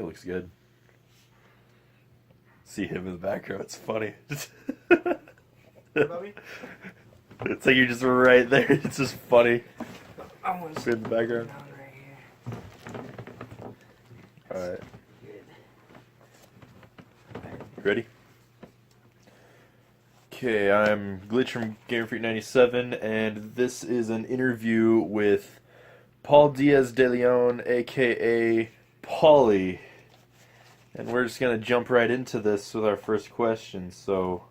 looks good. See him in the background. It's funny. What about me? It's like you're just right there. It's just funny. I want to In the background. right here. All right. Good. You ready? Okay, I'm Glitch from GamerFreak97, and this is an interview with Paul Diaz AKA Pauli. And we're just going to jump right into this with our first question. So,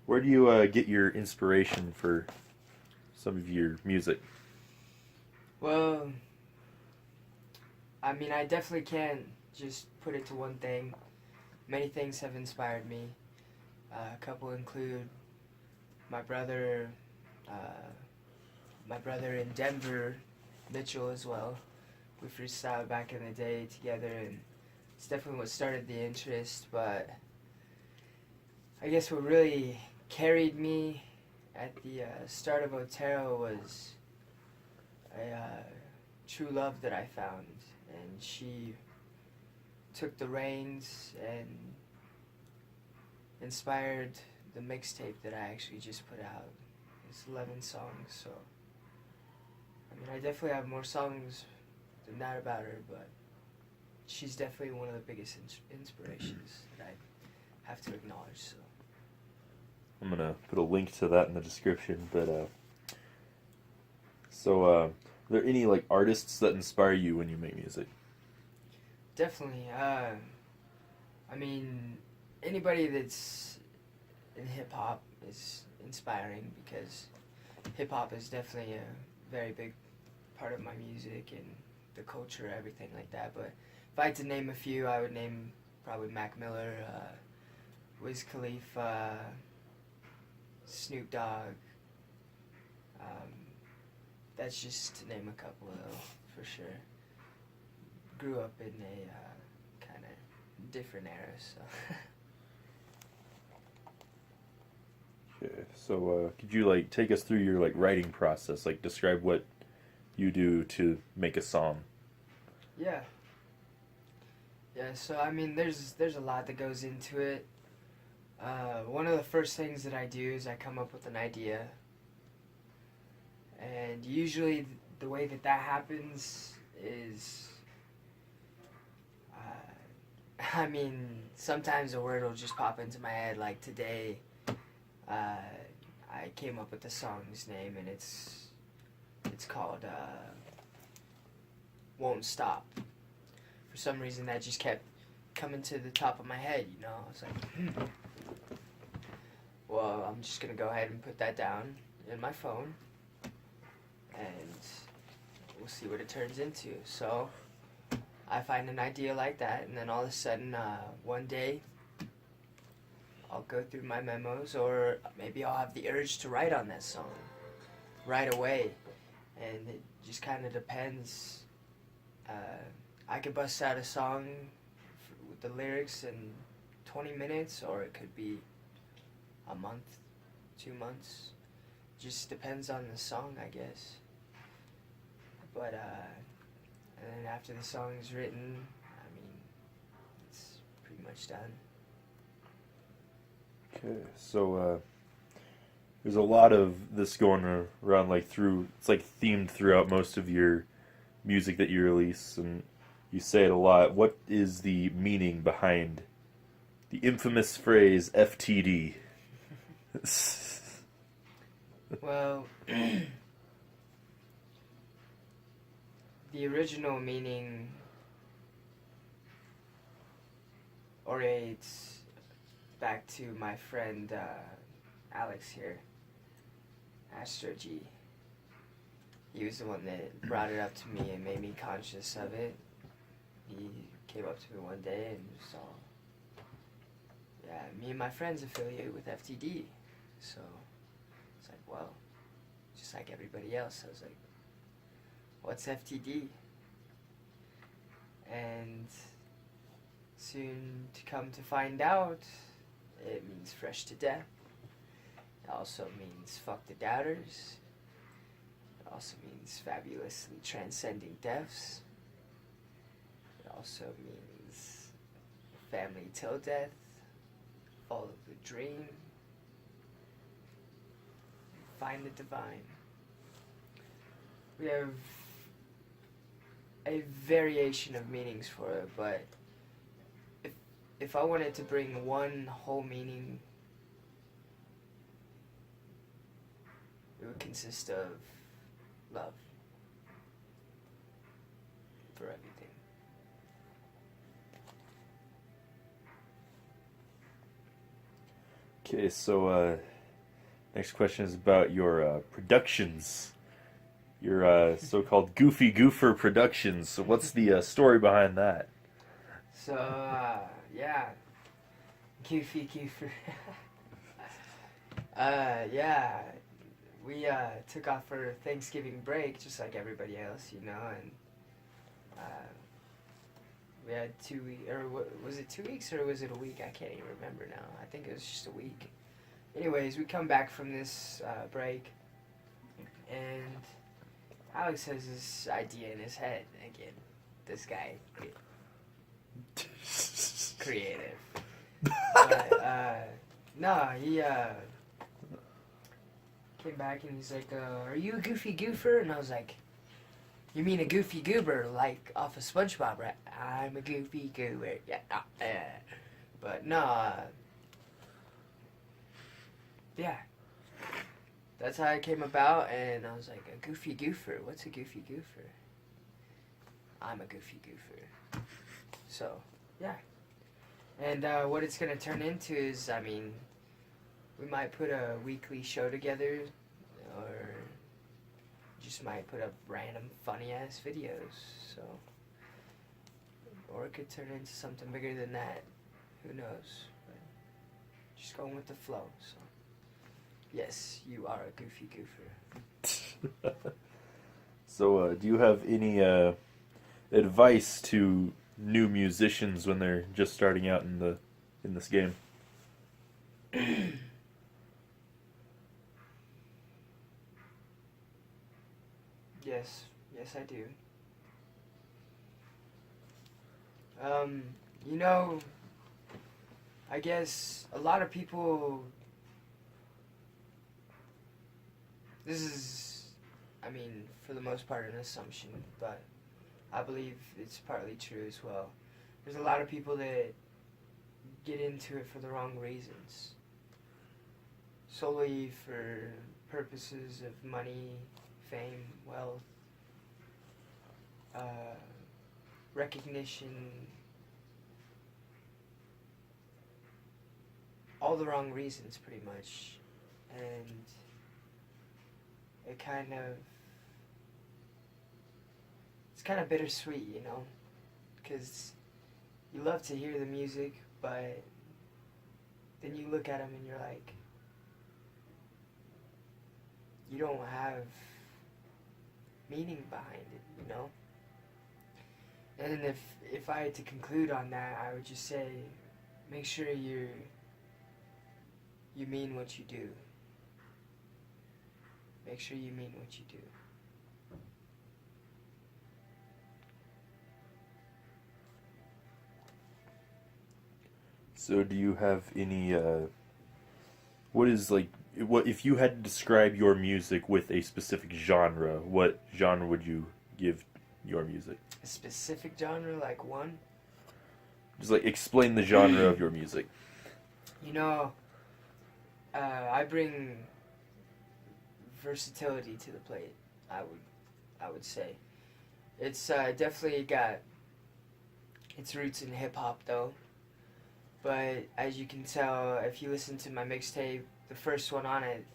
where do you get your inspiration for some of your music? Well, I mean, I definitely can't just put it to one thing. Many things have inspired me. A couple include my brother in Denver, Mitchell as well. We freestyled back in the day together, and it's definitely what started the interest, but I guess what really carried me at the start of Otero was a true love that I found, and she took the reins and inspired the mixtape that I actually just put out. It's 11 songs, so I mean, I definitely have more songs than that about her, but she's definitely one of the biggest inspirations that I have to acknowledge. So I'm going to put a link to that in the description, but are there any like artists that inspire you when you make music? definitely, I mean, anybody that's in hip-hop is inspiring, because hip-hop is definitely a very big part of my music and the culture, everything like that. But if I had to name a few, I would name probably Mac Miller, Wiz Khalifa, Snoop Dogg. That's just to name a couple, though, for sure. Grew up in a kind of different era, so. Okay, so could you like take us through your like writing process? Like describe what you do to make a song. Yeah. Yeah, so I mean, there's a lot that goes into it. One of the first things that I do is I come up with an idea. And usually the way that happens is, I mean, sometimes a word will just pop into my head. Like today, I came up with the song's name, and it's called Won't Stop. For some reason, that just kept coming to the top of my head, you know. I was like, well, I'm just going to go ahead and put that down in my phone, and we'll see what it turns into. So I find an idea like that, and then all of a sudden, one day, I'll go through my memos, or maybe I'll have the urge to write on that song right away. And it just kind of depends. I could bust out a song with the lyrics in 20 minutes, or it could be a month, 2 months. Just depends on the song, I guess. But, and then after the song is written, I mean, it's pretty much done. Okay, so there's a lot of this going around like through. It's like themed throughout most of your music that you release, and you say it a lot. What is the meaning behind the infamous phrase FTD? Well, the original meaning orates back to my friend Alex here, Astro G. He was the one that brought it up to me and made me conscious of it. He came up to me one day and saw, yeah, me and my friends affiliated with FTD. So it's like, well, just like everybody else. I was like, what's FTD? And soon to come to find out, it means fresh to death. It also means fuck the doubters. It also means fabulously transcending deaths. also means family till death, follow the dream, find the divine. We have a variation of meanings for it, but if I wanted to bring one whole meaning, it would consist of love for everything. Okay, so next question is about your productions. Your so-called Goofy Goofer productions. So what's the story behind that? So, yeah. Goofy Goofer. Yeah. We took off for Thanksgiving break, just like everybody else, you know, and we had 2 weeks, or was it 2 weeks or was it a week? I can't even remember now. I think it was just a week. Anyways, we come back from this break, and Alex has this idea in his head again. This guy, creative. But, no, he came back and he's like, "Are you a Goofy Goofer?" And I was like, "You mean a Goofy Goober, like off of SpongeBob, right?" "I'm a Goofy Goober." Yeah, but no, yeah. That's how it came about, and I was like, a Goofy Goofer? What's a Goofy Goofer? I'm a Goofy Goofer. So, yeah. And what it's going to turn into is, I mean, we might put a weekly show together, or just might put up random funny-ass videos, so. Or it could turn into something bigger than that. Who knows? But just going with the flow, so. Yes, you are a Goofy Goofer. So, do you have any advice to new musicians when they're just starting out in this game? Yes, I do. You know, I guess a lot of people. This is, I mean, for the most part, an assumption, but I believe it's partly true as well. There's a lot of people that get into it for the wrong reasons. Solely for purposes of money, fame, wealth, recognition, all the wrong reasons, pretty much. And it's kind of bittersweet, you know, because you love to hear the music, but then you look at them and you're like, you don't have meaning behind it, you know? And if I had to conclude on that, I would just say, make sure you mean what you do. Make sure you mean what you do. So, do you have any, what if you had to describe your music with a specific genre, what genre would you give your music? A specific genre, like one? Just, explain the genre of your music. You know, I bring versatility to the plate, I would say. It's definitely got its roots in hip-hop, though. But as you can tell, if you listen to my mixtape, the first one on it,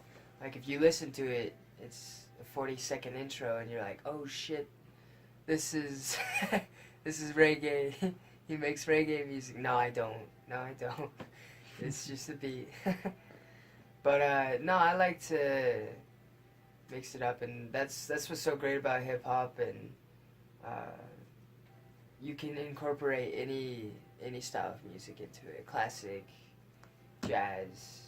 if you listen to it, it's a 40-second intro, and you're like, oh shit, this is this is reggae. He makes reggae music. No, I don't. It's just a beat. But no, I like to mix it up, and that's what's so great about hip hop, and you can incorporate any style of music into it. Classic, jazz,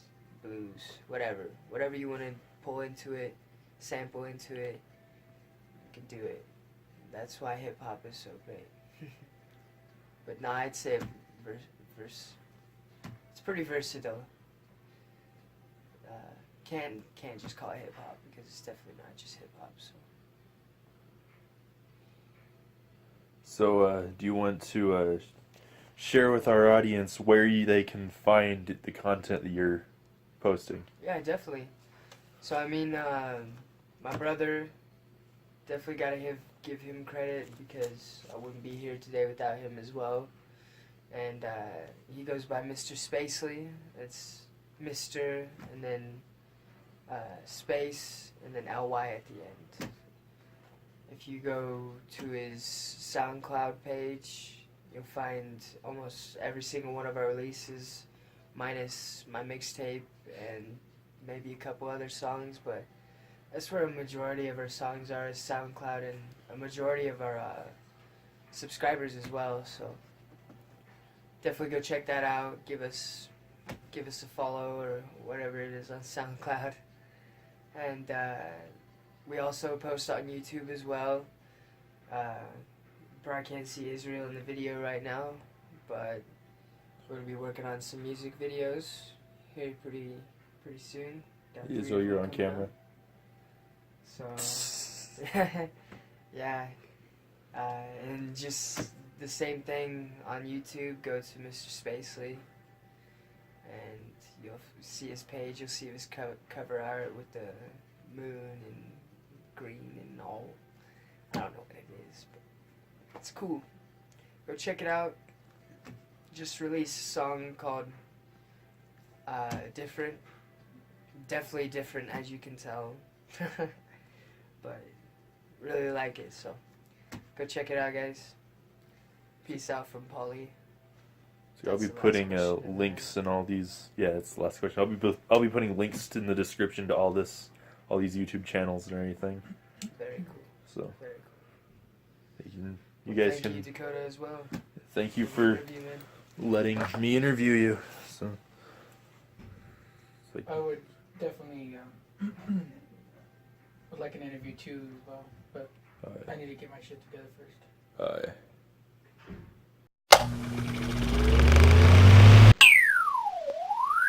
blues, whatever you want to pull into it, sample into it, you can do it. That's why hip hop is so great. But no, I'd say it's pretty versatile. Can't just call it hip hop because it's definitely not just hip hop. So, do you want to share with our audience where they can find the content that you're posting? Yeah, definitely. So I mean, my brother, definitely gotta give him credit because I wouldn't be here today without him as well. And he goes by Mr. Spacely. It's Mr. and then space and then LY at the end. If you go to his SoundCloud page, you'll find almost every single one of our releases, minus my mixtape and maybe a couple other songs, but that's where a majority of our songs are, is SoundCloud, and a majority of our subscribers as well. So definitely go check that out. Give us a follow or whatever it is on SoundCloud, and we also post on YouTube as well. Probably can't see Israel in the video right now, but we're gonna be working on some music videos here pretty soon. Got 3 Israel, of you're them on coming camera. out. So yeah, and just the same thing on YouTube. Go to Mr. Spacely, and you'll see his page. You'll see his cover art with the moon and green and all. I don't know what it is, but it's cool. Go check it out. Just released a song called Different. Definitely different, as you can tell. But really like it, so go check it out, guys. Peace out from Pauli. So I'll be That's the last putting question. links in all these. Yeah, it's the last question. I'll be putting links in the description to all these YouTube channels and everything. Very cool. So Very cool. you guys Thank can. you, Dakota, as well. Thank you the for interview, man. letting me interview you. So. I would definitely would like an interview too as well, but I need to get my shit together first. Alright.